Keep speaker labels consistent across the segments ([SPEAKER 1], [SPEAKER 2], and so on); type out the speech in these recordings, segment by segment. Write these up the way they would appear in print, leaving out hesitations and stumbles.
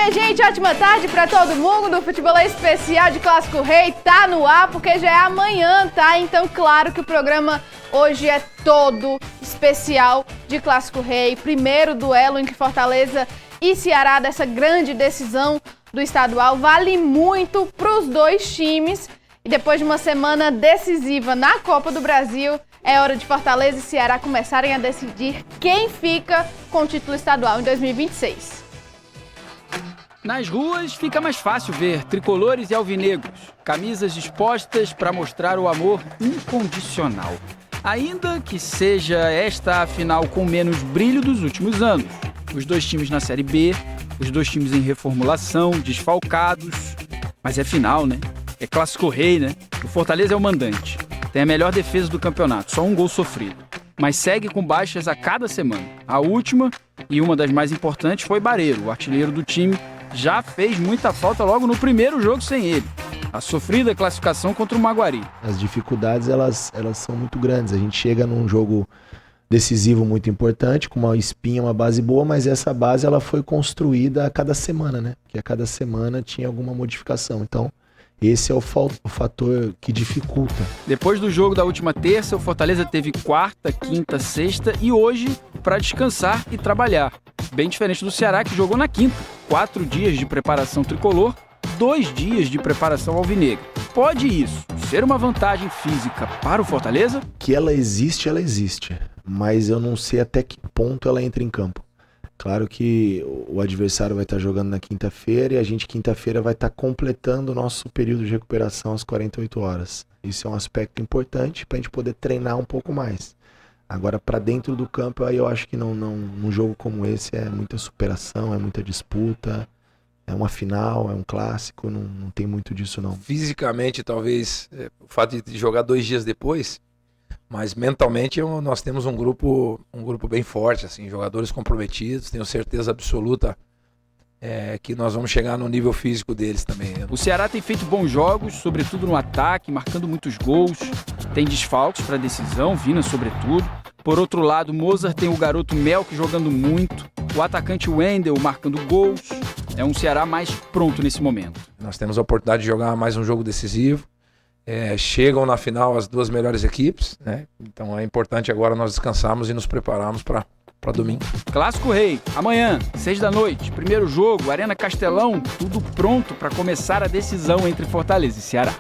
[SPEAKER 1] minha gente, ótima tarde pra todo mundo. O Futebol Especial de Clássico Rei tá no ar porque já é amanhã, tá? Então, claro que o programa hoje é todo especial de Clássico Rei. Primeiro duelo entre Fortaleza e Ceará dessa grande decisão do estadual. Vale muito pros dois times. E depois de uma semana decisiva na Copa do Brasil, é hora de Fortaleza e Ceará começarem a decidir quem fica com o título estadual em 2026.
[SPEAKER 2] Nas ruas fica mais fácil ver tricolores e alvinegros, camisas expostas para mostrar o amor incondicional. Ainda que seja esta a final com menos brilho dos últimos anos. Os dois times na Série B, os dois times em reformulação, desfalcados. Mas é final, né? É Clássico Rei, né? O Fortaleza é o mandante. Tem a melhor defesa do campeonato, só um gol sofrido. Mas segue com baixas a cada semana. A última, e uma das mais importantes, foi Bareiro, o artilheiro do time. Já fez muita falta logo no primeiro jogo sem ele. A sofrida classificação contra o Maguari.
[SPEAKER 3] As dificuldades, elas são muito grandes. A gente chega num jogo decisivo muito importante, com uma espinha, uma base boa, mas essa base ela foi construída a cada semana, né? Porque a cada semana tinha alguma modificação. Então, esse é o fator que dificulta.
[SPEAKER 2] Depois do jogo da última terça, o Fortaleza teve quarta, quinta, sexta e hoje para descansar e trabalhar. Bem diferente do Ceará, que jogou na quinta. 4 dias de preparação tricolor, 2 dias de preparação alvinegra. Pode isso ser uma vantagem física para o Fortaleza?
[SPEAKER 3] Que ela existe, mas eu não sei até que ponto ela entra em campo. Claro que o adversário vai estar jogando na quinta-feira e a gente quinta-feira vai estar completando o nosso período de recuperação às 48 horas. Isso é um aspecto importante para a gente poder treinar um pouco mais. Agora, para dentro do campo, aí eu acho que num jogo como esse é muita superação, é muita disputa, é uma final, é um clássico, não tem muito disso não.
[SPEAKER 4] Fisicamente, talvez, o fato de jogar 2 dias depois, mas mentalmente nós temos um grupo bem forte, assim, jogadores comprometidos, tenho certeza absoluta que nós vamos chegar no nível físico deles também.
[SPEAKER 2] O Ceará tem feito bons jogos, sobretudo no ataque, marcando muitos gols. Tem desfalques para decisão, Vina sobretudo. Por outro lado, Mozart tem o garoto Melk jogando muito. O atacante Wendel marcando gols. É um Ceará mais pronto nesse momento.
[SPEAKER 4] Nós temos a oportunidade de jogar mais um jogo decisivo. Chegam na final as 2 melhores equipes, né? Então é importante agora nós descansarmos e nos prepararmos para domingo.
[SPEAKER 2] Clássico Rei, amanhã, 6 da noite, primeiro jogo, Arena Castelão, tudo pronto para começar a decisão entre Fortaleza e Ceará.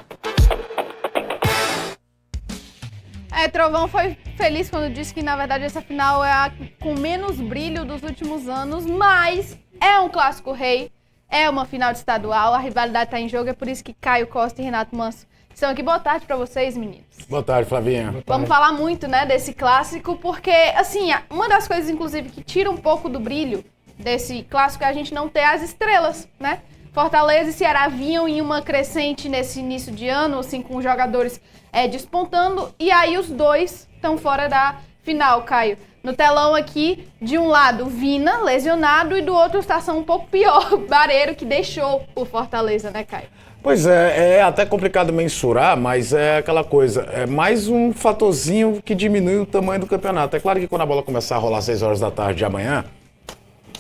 [SPEAKER 1] Trovão foi feliz quando disse que, na verdade, essa final é a com menos brilho dos últimos anos, mas é um Clássico Rei, é uma final de estadual, a rivalidade está em jogo, é por isso que Caio Costa e Renato Manso estão aqui. Boa tarde para vocês, meninos.
[SPEAKER 5] Boa tarde, Flavinha. Boa tarde.
[SPEAKER 1] Vamos falar muito, né, desse clássico, porque, assim, uma das coisas, inclusive, que tira um pouco do brilho desse clássico é a gente não ter as estrelas, né? Fortaleza e Ceará vinham em uma crescente nesse início de ano, assim, com os jogadores despontando, e aí os dois estão fora da final, Caio. No telão aqui, de um lado, Vina, lesionado, e do outro, situação um pouco pior, Bareiro, que deixou o Fortaleza, né, Caio?
[SPEAKER 5] Pois é até complicado mensurar, mas é aquela coisa, é mais um fatorzinho que diminui o tamanho do campeonato. É claro que quando a bola começar a rolar às 6 horas da tarde de amanhã,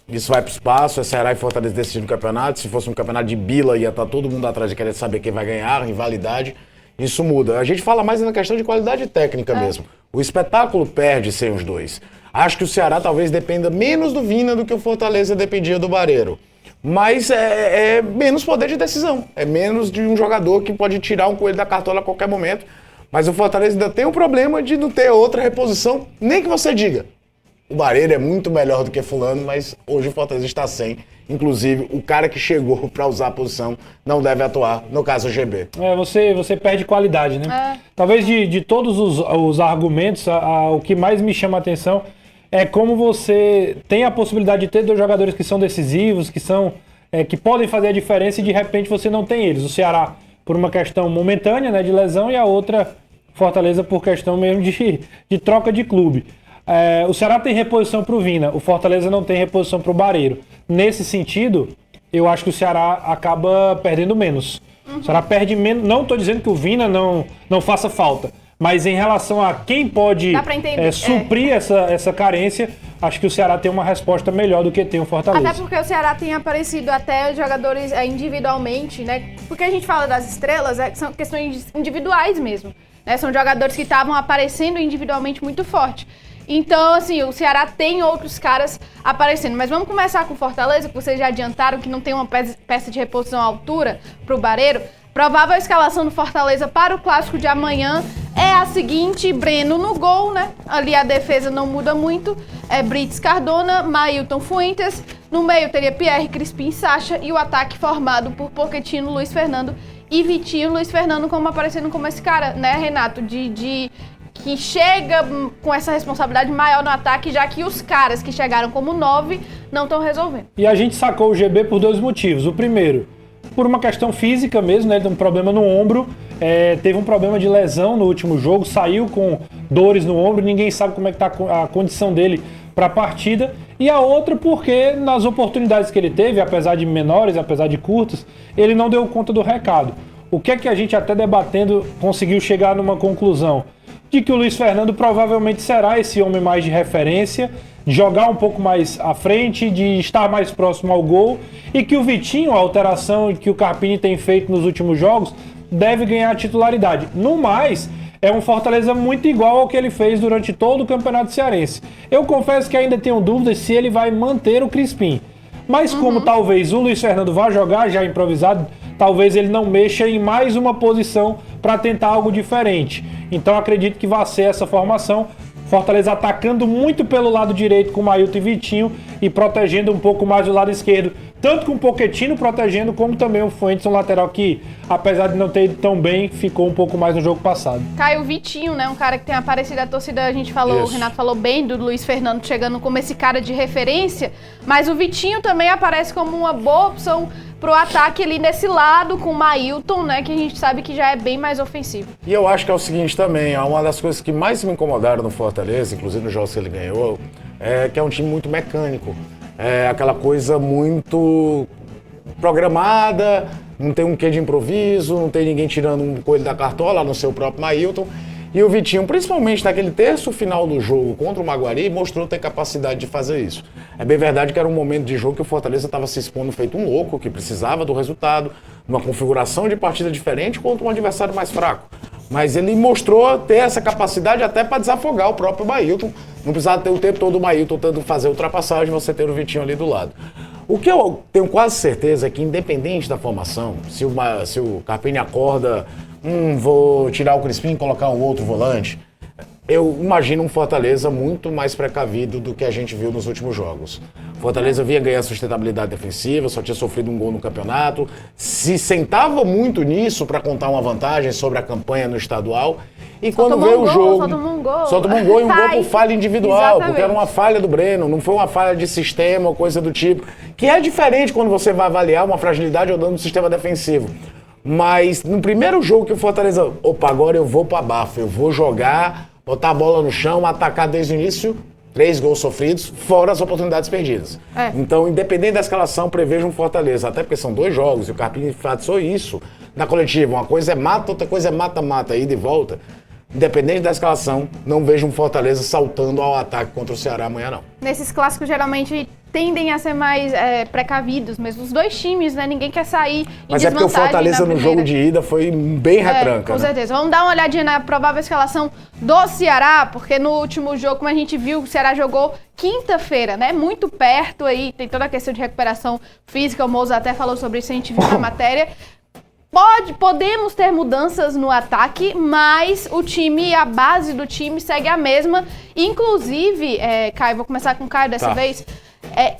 [SPEAKER 5] isso vai para o espaço, é Ceará e Fortaleza decidindo o campeonato. Se fosse um campeonato de bila, ia estar todo mundo atrás de querer saber quem vai ganhar, rivalidade. Isso muda. A gente fala mais na questão de qualidade técnica mesmo. O espetáculo perde sem os dois. Acho que o Ceará talvez dependa menos do Vina do que o Fortaleza dependia do Bareiro. Mas é menos poder de decisão. É menos de um jogador que pode tirar um coelho da cartola a qualquer momento. Mas o Fortaleza ainda tem o problema de não ter outra reposição, nem que você diga. O Bareiro é muito melhor do que fulano, mas hoje o Fortaleza está sem. Inclusive, o cara que chegou para usar a posição não deve atuar, no caso o GB.
[SPEAKER 6] Você perde qualidade, né? Talvez de todos os argumentos, o que mais me chama a atenção é como você tem a possibilidade de ter 2 jogadores que são decisivos, que podem fazer a diferença e de repente você não tem eles. O Ceará por uma questão momentânea, né, de lesão, e a outra, Fortaleza, por questão mesmo de troca de clube. O Ceará tem reposição para o Vina, o Fortaleza não tem reposição para o Bareiro. Nesse sentido, eu acho que o Ceará acaba perdendo menos. O Ceará perde menos. Não estou dizendo que o Vina não faça falta, Mas em relação a quem pode
[SPEAKER 1] Dá pra entender,
[SPEAKER 6] suprir essa carência, acho que o Ceará tem uma resposta melhor do que tem o Fortaleza.
[SPEAKER 1] Até porque o Ceará tem aparecido até jogadores individualmente, né? Porque a gente fala das estrelas, são questões individuais mesmo, né? São jogadores que estavam aparecendo individualmente muito forte. Então, assim, o Ceará tem outros caras aparecendo. Mas vamos começar com o Fortaleza, que vocês já adiantaram que não tem uma peça de reposição à altura pro Bareiro. Provável escalação do Fortaleza para o clássico de amanhã é a seguinte: Breno no gol, né? Ali a defesa não muda muito. É Brits, Cardona, Mailton, Fuentes. No meio teria Pierre, Crispim, Sacha. E o ataque formado por Pochettino, Luiz Fernando e Vitinho. Luiz Fernando como aparecendo como esse cara, né, Renato? Que chega com essa responsabilidade maior no ataque, já que os caras que chegaram como 9 não estão resolvendo.
[SPEAKER 6] E a gente sacou o GB por 2 motivos. O primeiro, por uma questão física mesmo, né? Ele tem um problema no ombro, teve um problema de lesão no último jogo, saiu com dores no ombro, ninguém sabe como é que tá a condição dele para a partida. E a outra porque nas oportunidades que ele teve, apesar de menores, apesar de curtas, ele não deu conta do recado. O que é que a gente até debatendo conseguiu chegar numa conclusão? De que o Luiz Fernando provavelmente será esse homem mais de referência, de jogar um pouco mais à frente, de estar mais próximo ao gol, e que o Vitinho, a alteração que o Carpini tem feito nos últimos jogos, deve ganhar a titularidade. No mais, é um Fortaleza muito igual ao que ele fez durante todo o Campeonato Cearense. Eu confesso que ainda tenho dúvidas se ele vai manter o Crispim. Mas como talvez o Luiz Fernando vá jogar já improvisado, talvez ele não mexa em mais uma posição para tentar algo diferente. Então acredito que vai ser essa formação. Fortaleza atacando muito pelo lado direito com Mailton e Vitinho e protegendo um pouco mais o lado esquerdo, tanto com o Pochettino protegendo, como também o Fuentes, um lateral que, apesar de não ter ido tão bem, ficou um pouco mais no jogo passado.
[SPEAKER 1] Caio Vitinho, né? Um cara que tem aparecido a torcida, a gente falou,
[SPEAKER 5] Isso.
[SPEAKER 1] o Renato falou bem do Luiz Fernando chegando como esse cara de referência, mas o Vitinho também aparece como uma boa opção pro ataque ali nesse lado com o Mailton, né? Que a gente sabe que já é bem mais ofensivo.
[SPEAKER 5] E eu acho que é o seguinte também, uma das coisas que mais me incomodaram no Fortaleza, inclusive nos jogos que ele ganhou, é que é um time muito mecânico. É aquela coisa muito programada, não tem um quê de improviso, não tem ninguém tirando um coelho da cartola, a não ser o próprio Mailton. E o Vitinho, principalmente naquele terço final do jogo contra o Maguari, mostrou ter capacidade de fazer isso. É bem verdade que era um momento de jogo que o Fortaleza estava se expondo feito um louco, que precisava do resultado, uma configuração de partida diferente contra um adversário mais fraco. Mas ele mostrou ter essa capacidade até para desafogar o próprio Mailton. Não precisava ter o tempo todo o Mailton tentando fazer ultrapassagem, você ter o Vitinho ali do lado. O que eu tenho quase certeza é que, independente da formação, se o Carpini acorda, vou tirar o Crispim e colocar um outro volante, eu imagino um Fortaleza muito mais precavido do que a gente viu nos últimos jogos. Fortaleza vinha ganhar sustentabilidade defensiva, só tinha sofrido um gol no campeonato, se sentava muito nisso para contar uma vantagem sobre a campanha no estadual, e quando veio o jogo... Só tomou um gol e um gol por falha individual,
[SPEAKER 1] Exatamente.
[SPEAKER 5] porque era uma falha do Breno, não foi uma falha de sistema ou coisa do tipo, que é diferente quando você vai avaliar uma fragilidade ou dano no sistema defensivo. Mas no primeiro jogo que o Fortaleza, agora eu vou para bafo, eu vou jogar, botar a bola no chão, atacar desde o início, 3 gols sofridos, fora as oportunidades perdidas. Então, independente da escalação, prevejo um Fortaleza, até porque são 2 jogos, e o Carpini enfatizou isso na coletiva. Uma coisa é mata, outra coisa é mata-mata, ida e volta. Independente da escalação, não vejo um Fortaleza saltando ao ataque contra o Ceará amanhã, não.
[SPEAKER 1] Nesses clássicos, geralmente, tendem a ser mais precavidos mesmo. Os dois times, né? Ninguém quer sair em
[SPEAKER 5] Mas é porque o Fortaleza no jogo de ida foi bem retranca.
[SPEAKER 1] Com certeza. Vamos dar uma olhadinha na provável escalação do Ceará, porque no último jogo, como a gente viu, o Ceará jogou quinta-feira, né? Muito perto aí, tem toda a questão de recuperação física, o Moza até falou sobre isso, a gente viu na matéria. Podemos ter mudanças no ataque, mas o time, a base do time segue a mesma. Inclusive, Caio, vou começar com o Caio dessa vez.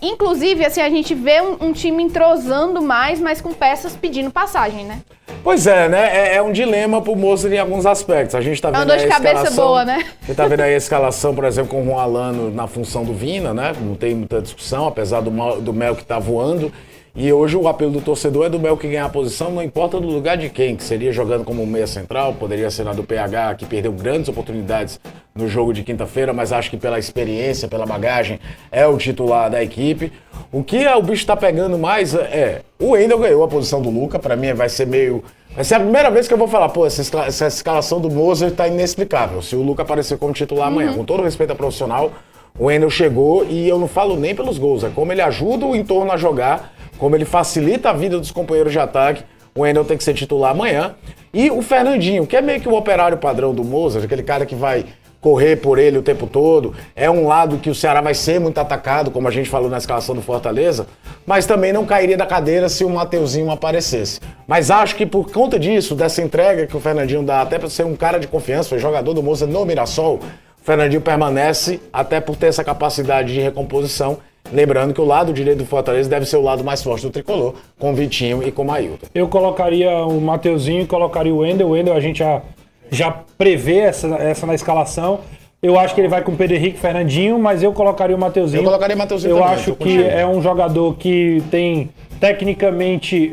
[SPEAKER 1] Inclusive, assim, a gente vê um time entrosando mais, mas com peças pedindo passagem, né?
[SPEAKER 5] Pois é, né? É um dilema pro Moça em alguns aspectos. A gente tá vendo
[SPEAKER 1] uma dor de cabeça boa, né?
[SPEAKER 5] Você tá vendo aí a escalação, por exemplo, com o Juan Alano na função do Vina, né? Não tem muita discussão, apesar do Mel que tá voando. E hoje o apelo do torcedor é do Mel que ganhar a posição, não importa do lugar de quem, que seria jogando como meia central, poderia ser na do PH, que perdeu grandes oportunidades no jogo de quinta-feira, mas acho que pela experiência, pela bagagem, é o titular da equipe. O que o bicho tá pegando mais o Wendel ganhou a posição do Luca, pra mim vai ser a primeira vez que eu vou falar, pô, essa escalação do Moser tá inexplicável. Se o Luca aparecer como titular amanhã, com todo respeito ao profissional, o Wendel chegou e eu não falo nem pelos gols, é como ele ajuda o entorno a jogar, como ele facilita a vida dos companheiros de ataque. O Wendel tem que ser titular amanhã. E o Fernandinho, que é meio que o operário padrão do Moser, aquele cara que vai correr por ele o tempo todo. É um lado que o Ceará vai ser muito atacado, como a gente falou na escalação do Fortaleza, mas também não cairia da cadeira se o Mateuzinho aparecesse. Mas acho que por conta disso, dessa entrega que o Fernandinho dá, até para ser um cara de confiança, foi jogador do Moser no Mirassol, o Fernandinho permanece até por ter essa capacidade de recomposição. Lembrando que o lado direito do Fortaleza deve ser o lado mais forte do tricolor, com o Vitinho e com o Mailton.
[SPEAKER 6] Eu colocaria o Mateuzinho e colocaria o Wendel. O Wendel a gente já prevê essa na escalação. Eu acho que ele vai com o Pedro Henrique e Fernandinho, mas eu colocaria o Mateuzinho.
[SPEAKER 5] Eu colocaria o Mateuzinho
[SPEAKER 6] Eu
[SPEAKER 5] também,
[SPEAKER 6] acho que é um jogador que tem, tecnicamente,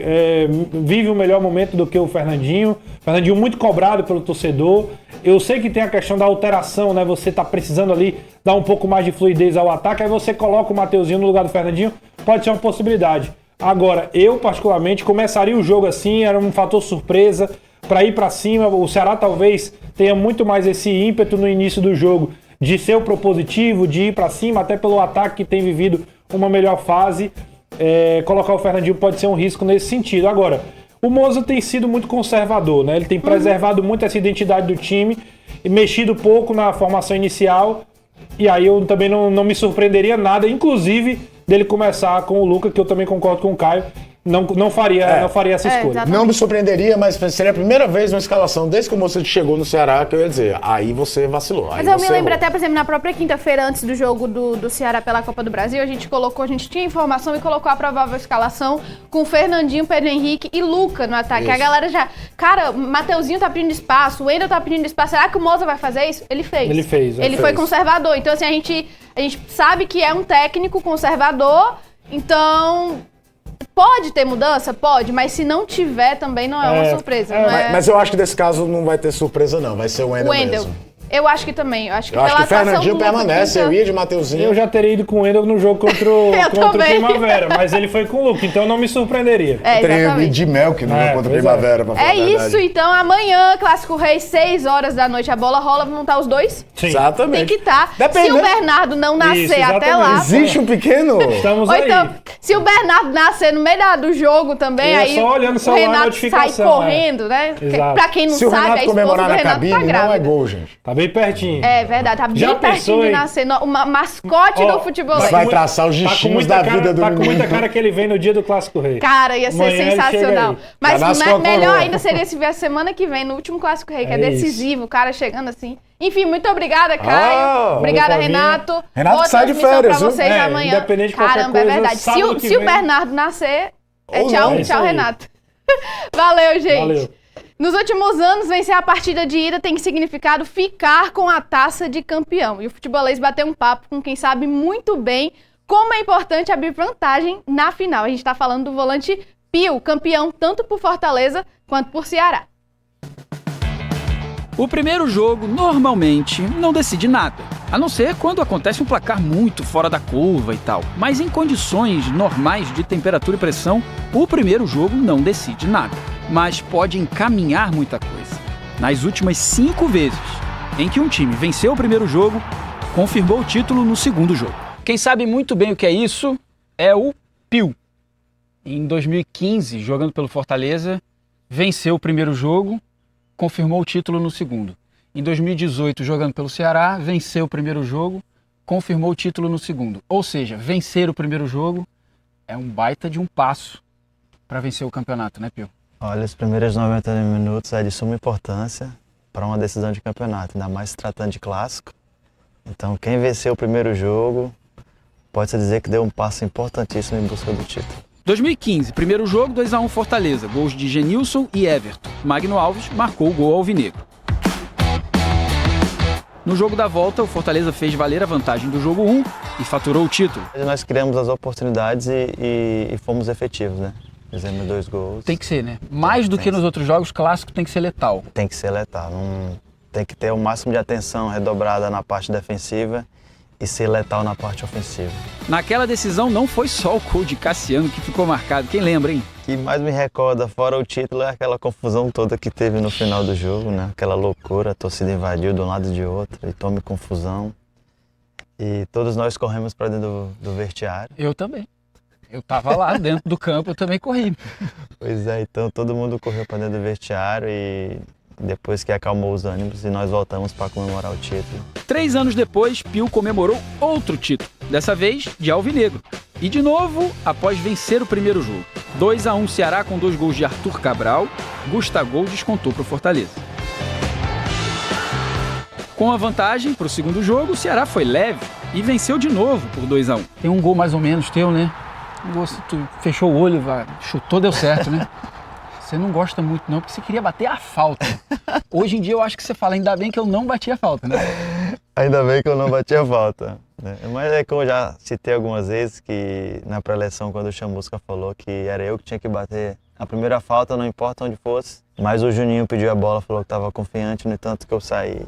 [SPEAKER 6] vive um melhor momento do que o Fernandinho. Fernandinho muito cobrado pelo torcedor. Eu sei que tem a questão da alteração, né? Você tá precisando ali dar um pouco mais de fluidez ao ataque, aí você coloca o Mateuzinho no lugar do Fernandinho, pode ser uma possibilidade. Agora, eu particularmente começaria o jogo assim, era um fator surpresa, para ir para cima. O Ceará talvez tenha muito mais esse ímpeto no início do jogo, de ser o propositivo, de ir para cima, até pelo ataque que tem vivido uma melhor fase. Colocar o Fernandinho pode ser um risco nesse sentido. Agora, o Moza tem sido muito conservador, né? Ele tem preservado muito essa identidade do time, e mexido pouco na formação inicial, e aí eu também não me surpreenderia nada, inclusive dele começar com o Luca, que eu também concordo com o Caio, não faria essa escolha.
[SPEAKER 1] Exatamente.
[SPEAKER 5] Não me surpreenderia, mas seria a primeira vez uma escalação desde que o Moça chegou no Ceará que eu ia dizer, aí você vacilou.
[SPEAKER 1] Mas eu me lembro até, por exemplo, na própria quinta-feira, antes do jogo do Ceará pela Copa do Brasil, a gente tinha informação e colocou a provável escalação com Fernandinho, Pedro Henrique e Luca no ataque.
[SPEAKER 5] Isso.
[SPEAKER 1] A galera já... Cara, Mateuzinho tá pedindo espaço, o Wendel tá pedindo espaço. Será que o Moza vai fazer isso? Ele fez. Ele foi conservador. Então, assim, a gente sabe que é um técnico conservador, então... Pode ter mudança? Pode, mas se não tiver também não é uma surpresa.
[SPEAKER 5] Mas eu acho que desse caso não vai ter surpresa não, vai ser o Wendel mesmo.
[SPEAKER 1] Eu acho que também. Eu acho que
[SPEAKER 5] o Fernandinho permanece, eu ia de Mateuzinho.
[SPEAKER 6] Eu já teria ido com o Wendel no jogo contra o Primavera, mas ele foi com o Luca, então não me surpreenderia.
[SPEAKER 5] Eu teria ido de Melk no jogo contra o Primavera. Pra falar
[SPEAKER 1] isso, então amanhã, Clássico Rei, 6 horas da noite, a bola rola, vão estar os dois?
[SPEAKER 6] Sim.
[SPEAKER 5] Exatamente.
[SPEAKER 1] Tem que estar. Se o Bernardo não nascer até lá...
[SPEAKER 5] Existe um pequeno...
[SPEAKER 6] Estamos
[SPEAKER 1] Ou
[SPEAKER 6] aí.
[SPEAKER 1] então, se o Bernardo nascer no meio do jogo também, aí
[SPEAKER 6] só olhando
[SPEAKER 1] o Renato sai correndo, né?
[SPEAKER 6] Exato.
[SPEAKER 1] Pra quem não
[SPEAKER 5] se o
[SPEAKER 1] sabe,
[SPEAKER 5] Renato
[SPEAKER 1] a esposa
[SPEAKER 5] comemorar
[SPEAKER 1] do
[SPEAKER 5] na
[SPEAKER 1] Renato
[SPEAKER 5] cabine,
[SPEAKER 1] tá
[SPEAKER 5] não
[SPEAKER 1] grávida.
[SPEAKER 5] é gol, gente.
[SPEAKER 6] Tá bem pertinho.
[SPEAKER 1] É verdade, tá
[SPEAKER 6] Já
[SPEAKER 1] bem pertinho
[SPEAKER 6] pensou,
[SPEAKER 1] de
[SPEAKER 6] hein?
[SPEAKER 1] nascer. Uma mascote do futebol.
[SPEAKER 5] Vai traçar os destinos da vida do
[SPEAKER 6] Tá com muita
[SPEAKER 5] menino.
[SPEAKER 6] cara que ele vem no dia do Clássico Rei.
[SPEAKER 1] Cara, ia ser
[SPEAKER 6] Amanhã ele
[SPEAKER 1] sensacional.
[SPEAKER 6] chega aí.
[SPEAKER 1] Mas
[SPEAKER 5] Já nasce com a
[SPEAKER 1] melhor
[SPEAKER 5] coroa.
[SPEAKER 1] ainda seria se vier semana que vem, no último Clássico Rei, que é
[SPEAKER 6] É isso.
[SPEAKER 1] decisivo, o cara chegando assim. Enfim, muito obrigada, Caio. Obrigada,
[SPEAKER 6] valeu,
[SPEAKER 1] Renato.
[SPEAKER 5] Renato
[SPEAKER 1] Boa
[SPEAKER 5] sai de
[SPEAKER 1] transmissão
[SPEAKER 5] férias,
[SPEAKER 1] pra
[SPEAKER 5] viu?
[SPEAKER 1] vocês amanhã.
[SPEAKER 6] Independente de qualquer
[SPEAKER 1] Caramba, é
[SPEAKER 6] coisa,
[SPEAKER 1] verdade.
[SPEAKER 6] sábado que
[SPEAKER 1] Se o
[SPEAKER 6] vem.
[SPEAKER 1] Bernardo nascer,
[SPEAKER 5] Ou
[SPEAKER 1] tchau,
[SPEAKER 5] não,
[SPEAKER 6] é isso
[SPEAKER 1] tchau,
[SPEAKER 6] aí.
[SPEAKER 1] Renato. Valeu, gente.
[SPEAKER 6] Valeu.
[SPEAKER 1] Nos últimos anos, vencer a partida de ida tem significado ficar com a taça de campeão. E o futebolês bateu um papo com quem sabe muito bem como é importante abrir vantagem na final. A gente está falando do volante Pio, campeão tanto por Fortaleza quanto por Ceará.
[SPEAKER 2] O primeiro jogo, normalmente, não decide nada. A não ser quando acontece um placar muito fora da curva e tal. Mas em condições normais de temperatura e pressão, o primeiro jogo não decide nada. Mas pode encaminhar muita coisa. Nas últimas 5 vezes em que um time venceu o primeiro jogo, confirmou o título no segundo jogo. Quem sabe muito bem o que é isso é o Pio. Em 2015, jogando pelo Fortaleza, venceu o primeiro jogo, confirmou o título no segundo. Em 2018, jogando pelo Ceará, venceu o primeiro jogo, confirmou o título no segundo. Ou seja, vencer o primeiro jogo é um baita de um passo para vencer o campeonato, né, Pio?
[SPEAKER 7] Olha, os primeiros 90 minutos é de suma importância para uma decisão de campeonato, ainda mais se tratando de clássico. Então, quem venceu o primeiro jogo, pode-se dizer que deu um passo importantíssimo em busca do título.
[SPEAKER 2] 2015, primeiro jogo, 2-1 Fortaleza, gols de Genilson e Everton. Magno Alves marcou o gol alvinegro. No jogo da volta, o Fortaleza fez valer a vantagem do jogo 1 e faturou o título.
[SPEAKER 7] Nós criamos as oportunidades e fomos efetivos, né? Fizemos 2 gols.
[SPEAKER 2] Tem que ser, né? Mais do que nos outros jogos, clássico tem que ser letal.
[SPEAKER 7] Tem que ser letal. Tem que ter o máximo de atenção redobrada na parte defensiva e ser letal na parte ofensiva.
[SPEAKER 2] Naquela decisão não foi só o gol de Cassiano que ficou marcado. Quem lembra, hein?
[SPEAKER 7] O que mais me recorda, fora o título, é aquela confusão toda que teve no final do jogo, né? Aquela loucura, a torcida invadiu de um lado e de outro, e tome confusão. E todos nós corremos para dentro do vestiário.
[SPEAKER 2] Eu também. Eu tava lá dentro do campo, eu também corri.
[SPEAKER 7] Pois é, então todo mundo correu para dentro do vestiário e depois que acalmou os ânimos e nós voltamos para comemorar o título.
[SPEAKER 2] 3 anos depois, Pio comemorou outro título, dessa vez de alvinegro. E de novo, após vencer o primeiro jogo. 2-1 Ceará com 2 gols de Arthur Cabral, Gustavo descontou para o Fortaleza. Com a vantagem para o segundo jogo, o Ceará foi leve e venceu de novo por 2-1. Tem um gol mais ou menos teu, né? Um gol, tu fechou o olho, chutou, deu certo, né? Você não gosta muito não, porque você queria bater a falta. Hoje em dia eu acho que você fala, ainda bem que eu não bati a falta, né?
[SPEAKER 7] Ainda bem que eu não bati a falta. Né? Mas é como eu já citei algumas vezes, que na pré-eleição, quando o Chamusca falou que era eu que tinha que bater a primeira falta, não importa onde fosse. Mas o Juninho pediu a bola, falou que estava confiante, no entanto que eu saí.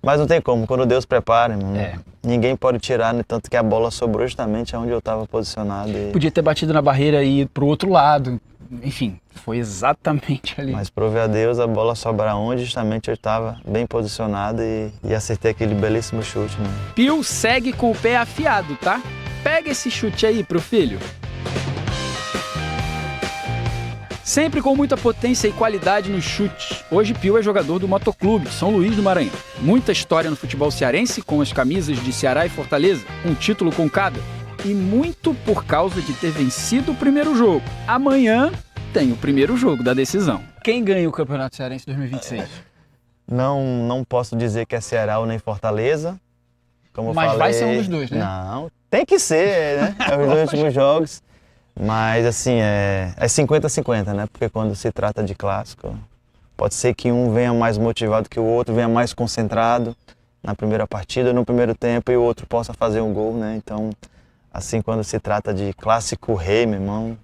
[SPEAKER 7] Mas não tem como, quando Deus prepara, irmão, ninguém pode tirar, no entanto que a bola sobrou justamente onde eu estava posicionado.
[SPEAKER 2] Podia ter batido na barreira e ir pro outro lado. Enfim, foi exatamente ali.
[SPEAKER 7] Mas prove a Deus, a bola sobra onde justamente eu estava bem posicionado e acertei aquele belíssimo chute. Né?
[SPEAKER 2] Pio segue com o pé afiado, tá? Pega esse chute aí pro filho. Sempre com muita potência e qualidade nos chutes. Hoje Pio é jogador do Motoclube São Luís do Maranhão. Muita história no futebol cearense com as camisas de Ceará e Fortaleza, um título com cada. E muito por causa de ter vencido o primeiro jogo. Amanhã tem o primeiro jogo da decisão. Quem ganha o Campeonato Cearense 2026?
[SPEAKER 7] Não posso dizer que é Ceará ou nem Fortaleza. Como
[SPEAKER 2] Mas
[SPEAKER 7] falei,
[SPEAKER 2] vai ser um dos dois, né?
[SPEAKER 7] Não, tem que ser, né? É os dois últimos jogos. Mas assim, é 50-50, né? Porque quando se trata de clássico, pode ser que um venha mais motivado que o outro, venha mais concentrado na primeira partida, no primeiro tempo, e o outro possa fazer um gol, né? Então, assim, quando se trata de clássico rei, meu irmão,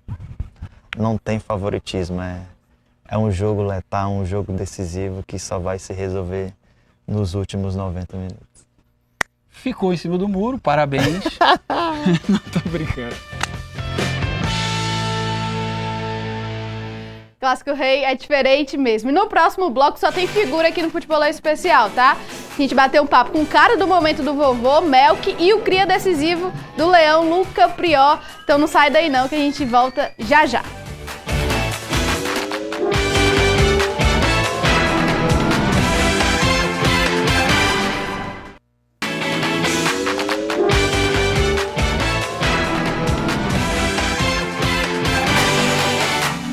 [SPEAKER 7] não tem favoritismo. É um jogo letal, um jogo decisivo que só vai se resolver nos últimos 90 minutos.
[SPEAKER 2] Ficou em cima do muro, parabéns. Não tô brincando.
[SPEAKER 1] Clássico Rei é diferente mesmo. E no próximo bloco só tem figura aqui no Futebolão Especial, tá? A gente bateu um papo com o cara do momento do vovô, Melk, e o cria decisivo do Leão, Luca Prior. Então não sai daí não, que a gente volta já já.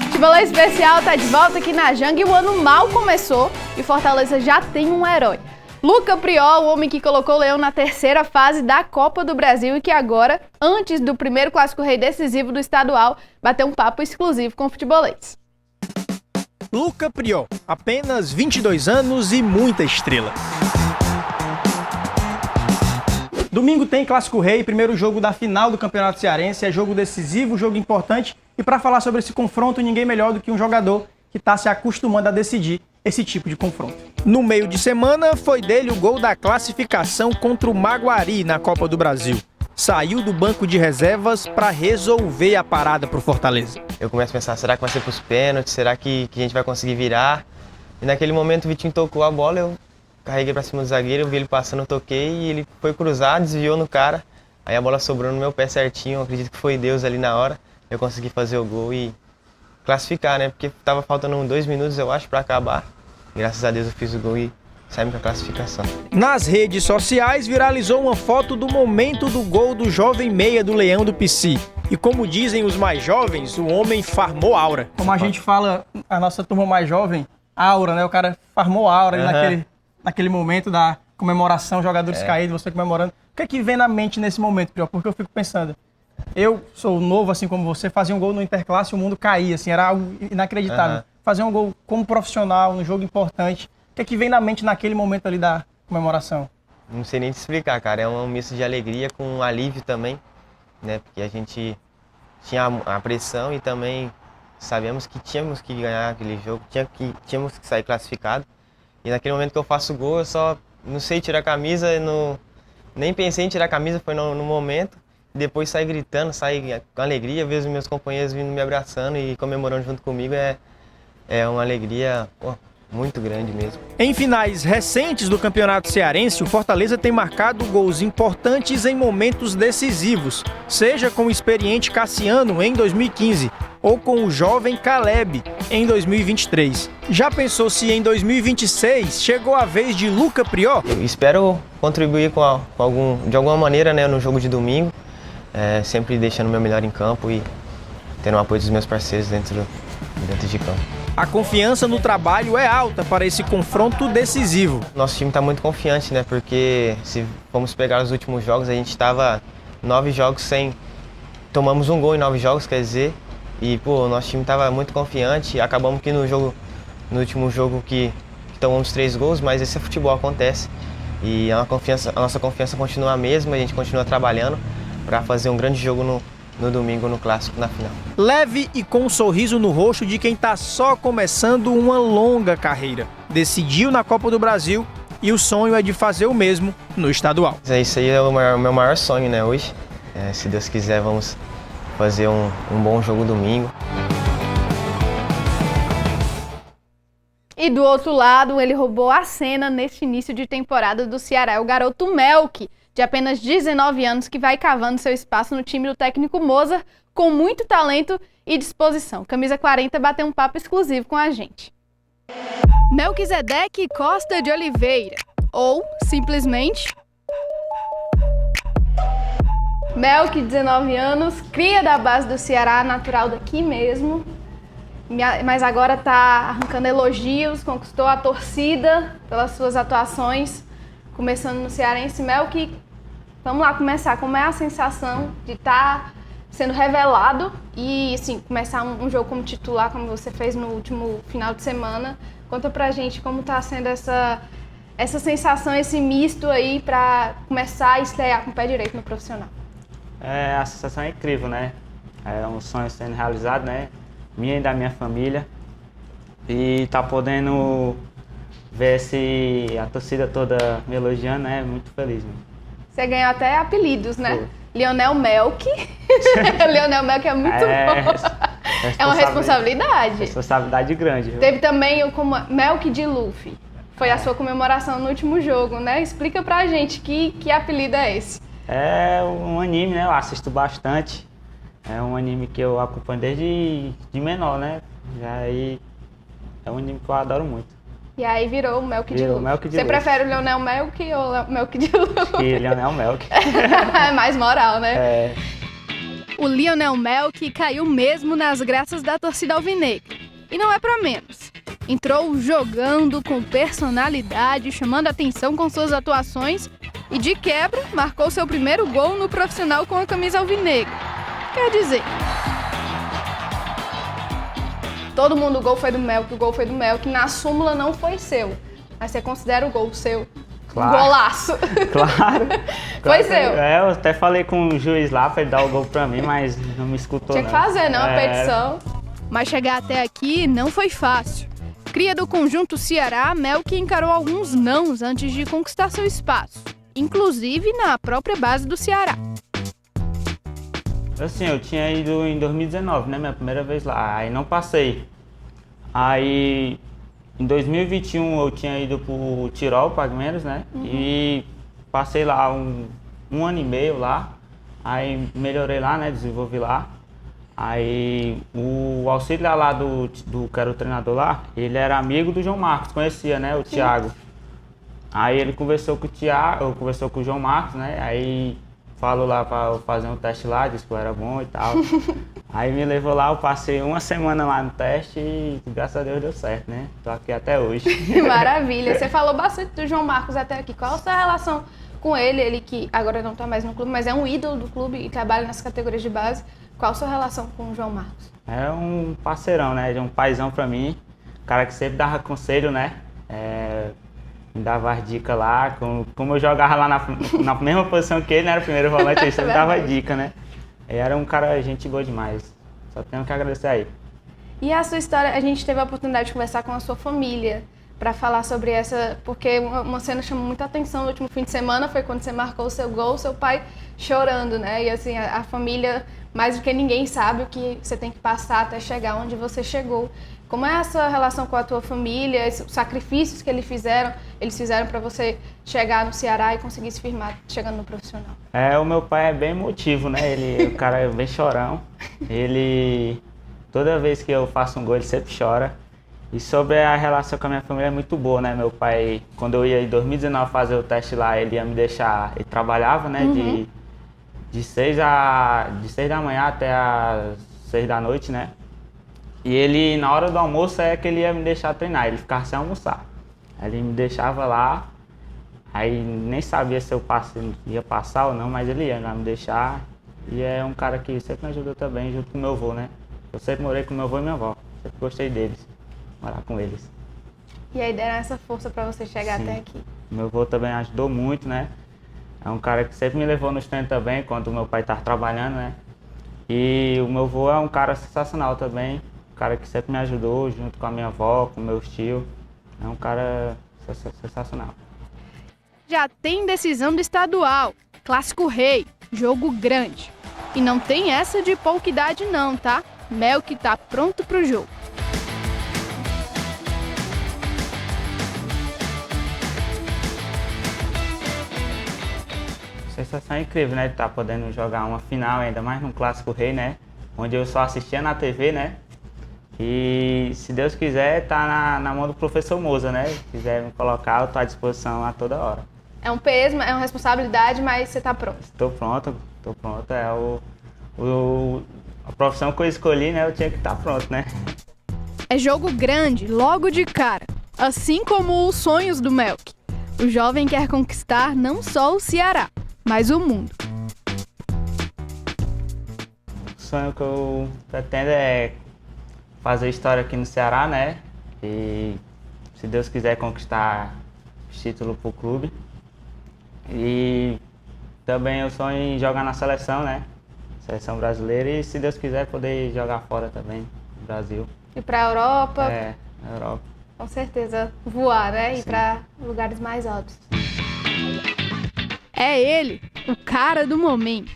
[SPEAKER 1] O Futebolão Especial tá de volta aqui na Janga e o ano mal começou e Fortaleza já tem um herói. Luca Prior, o homem que colocou o Leão na terceira fase da Copa do Brasil e que agora, antes do primeiro Clássico Rei decisivo do estadual, bateu um papo exclusivo com o futebolês.
[SPEAKER 8] Luca Prior, apenas 22 anos e muita estrela. Domingo tem Clássico Rei, primeiro jogo da final do Campeonato Cearense, é jogo decisivo, jogo importante. E para falar sobre esse confronto, ninguém melhor do que um jogador que está se acostumando a decidir esse tipo de confronto. No meio de semana, foi dele o gol da classificação contra o Maguari na Copa do Brasil. Saiu do banco de reservas para resolver a parada para o Fortaleza.
[SPEAKER 9] Eu começo a pensar, será que vai ser para os pênaltis? Será que a gente vai conseguir virar? E naquele momento o Vitinho tocou a bola, eu carreguei para cima do zagueiro, eu vi ele passando, eu toquei e ele foi cruzar, desviou no cara. Aí a bola sobrou no meu pé certinho, eu acredito que foi Deus ali na hora. Eu consegui fazer o gol e classificar, né? Porque tava faltando 2 minutos, eu acho, para acabar. Graças a Deus eu fiz o gol e saímos com a classificação.
[SPEAKER 8] Nas redes sociais viralizou uma foto do momento do gol do jovem meia do Leão do PC. E como dizem os mais jovens, o homem farmou aura. Como a gente fala, a nossa turma mais jovem, aura, né? O cara farmou aura naquele momento da comemoração, jogadores caídos, você comemorando. O que é que vem na mente nesse momento, Prior? Porque eu fico pensando, eu sou novo, assim como você, fazia um gol no Interclasse e o mundo caía, assim, era algo inacreditável. Fazer um gol como profissional, num jogo importante, o que é que vem na mente naquele momento ali da comemoração?
[SPEAKER 9] não sei nem te explicar, cara. É um misto de alegria com um alívio também, né? Porque a gente tinha a pressão e também sabemos que tínhamos que ganhar aquele jogo, tínhamos que sair classificado. E naquele momento que eu faço o gol, eu só não sei tirar a camisa, nem pensei em tirar a camisa, foi no momento. Depois saí gritando, saí com alegria, ver os meus companheiros vindo me abraçando e comemorando junto comigo é uma alegria muito grande mesmo.
[SPEAKER 8] Em finais recentes do Campeonato Cearense, o Fortaleza tem marcado gols importantes em momentos decisivos, seja com o experiente Cassiano em 2015 ou com o jovem Caleb em 2023. Já pensou se em 2026 chegou a vez de Luca Prior?
[SPEAKER 9] Eu espero contribuir de alguma maneira, né, no jogo de domingo, sempre deixando o meu melhor em campo e tendo o apoio dos meus parceiros dentro de campo.
[SPEAKER 8] A confiança no trabalho é alta para esse confronto decisivo.
[SPEAKER 9] Nosso time está muito confiante, né? Porque se vamos pegar os últimos jogos, a gente estava 9 jogos sem... Tomamos um gol em 9 jogos, quer dizer. E, o nosso time estava muito confiante. Acabamos que no último jogo que tomamos 3 gols, mas esse é futebol, acontece. E a nossa confiança continua a mesma, a gente continua trabalhando para fazer um grande jogo no domingo, no Clássico, na final.
[SPEAKER 8] Leve e com um sorriso no rosto de quem está só começando uma longa carreira. Decidiu na Copa do Brasil e o sonho é de fazer o mesmo no estadual.
[SPEAKER 9] Isso aí é o meu maior sonho, né, hoje. Se Deus quiser, vamos fazer um bom jogo domingo.
[SPEAKER 1] E do outro lado, ele roubou a cena neste início de temporada do Ceará, o garoto Melk, de apenas 19 anos, que vai cavando seu espaço no time do técnico Mozart, com muito talento e disposição. Camisa 40 bateu um papo exclusivo com a gente. Melquisedeque Costa de Oliveira, ou simplesmente Melk, 19 anos, cria da base do Ceará, natural daqui mesmo, mas agora está arrancando elogios, conquistou a torcida pelas suas atuações, começando no Cearense. Melk, vamos lá começar. Como é a sensação de estar sendo revelado e, assim, começar um jogo como titular, como você fez no último final de semana? Conta pra gente como está sendo essa sensação, esse misto aí para começar a estrear com o pé direito no profissional.
[SPEAKER 10] A sensação é incrível, né? É um sonho sendo realizado, né? Minha e da minha família. E tá podendo ver a torcida toda me elogiando, né? Muito feliz, né?
[SPEAKER 1] Você ganhou até apelidos, né? Pô. Lionel Melk. Lionel Melk é muito bom. É uma responsabilidade.
[SPEAKER 10] Responsabilidade grande. Viu?
[SPEAKER 1] Teve também o Melk de Luffy. Foi a sua comemoração no último jogo, né? Explica pra gente que apelido é esse.
[SPEAKER 10] É um anime, né? Eu assisto bastante. É um anime que eu acompanho desde menor, né? E aí é um anime que eu adoro muito.
[SPEAKER 1] E aí virou o Melk de Luffy. Você prefere o Lionel Melk ou o Melk de Luffy?
[SPEAKER 10] E Lionel Melk.
[SPEAKER 1] É mais moral, né?
[SPEAKER 10] É.
[SPEAKER 1] O Lionel Melk caiu mesmo nas graças da torcida alvinegra. E não é pra menos. Entrou jogando com personalidade, chamando atenção com suas atuações e, de quebra, marcou seu primeiro gol no profissional com a camisa alvinegra. Quer dizer, todo mundo, o gol foi do Melk, na súmula não foi seu, mas você considera o gol seu?
[SPEAKER 10] Claro.
[SPEAKER 1] Golaço.
[SPEAKER 10] Claro.
[SPEAKER 1] Foi seu.
[SPEAKER 10] Eu até falei com o juiz lá para ele dar o gol para mim, mas não me escutou.
[SPEAKER 1] Tinha que fazer, não, a petição. Mas chegar até aqui não foi fácil. Cria do conjunto Ceará, Melk encarou alguns nãos antes de conquistar seu espaço, inclusive na própria base do Ceará.
[SPEAKER 10] Assim, eu tinha ido em 2019, né, minha primeira vez lá, aí não passei. Aí, em 2021 eu tinha ido pro Tirol, Palmeiras, né, e passei lá um ano e meio lá, aí melhorei lá, né, desenvolvi lá. Aí, o auxiliar lá que era o treinador lá, ele era amigo do João Marcos, conhecia, né, o Thiago. Aí ele conversou com o João Marcos, né, aí falou lá para fazer um teste lá, disse que eu era bom e tal. Aí me levou lá, eu passei uma semana lá no teste e graças a Deus deu certo, né? Tô aqui até hoje.
[SPEAKER 1] Maravilha. Você falou bastante do João Marcos até aqui. Qual a sua relação com ele? Ele que agora não tá mais no clube, mas é um ídolo do clube e trabalha nas categorias de base. Qual a sua relação com o João Marcos?
[SPEAKER 10] É um parceirão, né? É um paizão pra mim. Um cara que sempre dava conselho, né? me dava as dicas lá. Como eu jogava lá na mesma posição que ele, né? Era o primeiro volante, ele sempre dava dica, né? Ele era um cara, gente boa demais. Só tenho que agradecer aí.
[SPEAKER 1] E a sua história, a gente teve a oportunidade de conversar com a sua família para falar sobre essa, porque uma cena chamou muita atenção no último fim de semana, foi quando você marcou o seu gol, seu pai chorando, né? E assim, a família, mais do que ninguém, sabe o que você tem que passar até chegar onde você chegou. Como é essa relação com a tua família, os sacrifícios que eles fizeram para você chegar no Ceará e conseguir se firmar chegando no profissional?
[SPEAKER 10] O meu pai é bem emotivo, né? O cara é bem chorão. Ele, toda vez que eu faço um gol, ele sempre chora. E sobre a relação com a minha família é muito boa, né? Meu pai, quando eu ia em 2019 fazer o teste lá, ele ia me deixar... Ele trabalhava, né? De 6 da manhã até as 6 da noite, né? E ele, na hora do almoço, que ele ia me deixar treinar. Ele ficava sem almoçar. Aí ele me deixava lá. Aí nem sabia se eu ia passar ou não, mas ele ia me deixar. E é um cara que sempre me ajudou também, junto com meu avô, né? Eu sempre morei com meu avô e minha avó. Sempre gostei deles. Morar com eles.
[SPEAKER 1] E aí deram essa força para você chegar
[SPEAKER 10] Sim.
[SPEAKER 1] até aqui.
[SPEAKER 10] Meu avô também ajudou muito, né? É um cara que sempre me levou nos treinos também, quando o meu pai estava trabalhando, né? E o meu avô é um cara sensacional também. Um cara que sempre me ajudou, junto com a minha avó, com meus tios. É um cara sensacional.
[SPEAKER 1] Já tem decisão do estadual, Clássico Rei, jogo grande. E não tem essa de pouca idade não, tá? Melk tá pronto pro jogo.
[SPEAKER 10] Sensação incrível, né? De estar podendo jogar uma final, ainda mais num Clássico Rei, né? Onde eu só assistia na TV, né? E se Deus quiser, tá na mão do professor Moza, né? Se quiser me colocar, eu tô à disposição a toda hora.
[SPEAKER 1] É um peso, é uma responsabilidade, mas você tá pronto.
[SPEAKER 10] Tô pronto. É a profissão que eu escolhi, né? Eu tinha que estar pronto, né?
[SPEAKER 1] É jogo grande, logo de cara. Assim como os sonhos do Melk. O jovem quer conquistar não só o Ceará, mas o mundo.
[SPEAKER 10] O sonho que eu pretendo é fazer história aqui no Ceará, né? E se Deus quiser conquistar os títulos pro clube. E também eu sonho em jogar na seleção, né? Seleção brasileira e se Deus quiser poder jogar fora também, no Brasil.
[SPEAKER 1] E pra Europa?
[SPEAKER 10] Na Europa.
[SPEAKER 1] Com certeza, voar, né?
[SPEAKER 10] Sim.
[SPEAKER 1] Ir pra lugares mais altos. É ele, o cara do momento.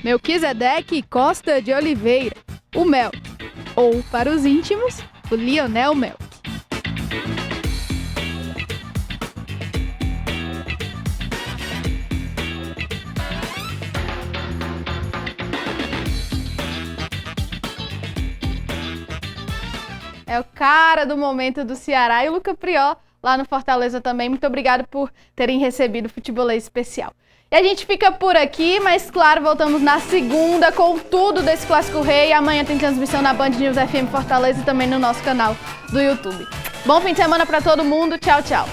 [SPEAKER 1] Melquisedeque Costa de Oliveira, o Melk. Ou, para os íntimos, o Lionel Melk. É o cara do momento do Ceará e o Luca Prió lá no Fortaleza também. Muito obrigado por terem recebido o Futebolês Especial. E a gente fica por aqui, mas claro, voltamos na segunda com tudo desse Clássico Rei. Amanhã tem transmissão na Band News FM Fortaleza e também no nosso canal do YouTube. Bom fim de semana para todo mundo. Tchau, tchau.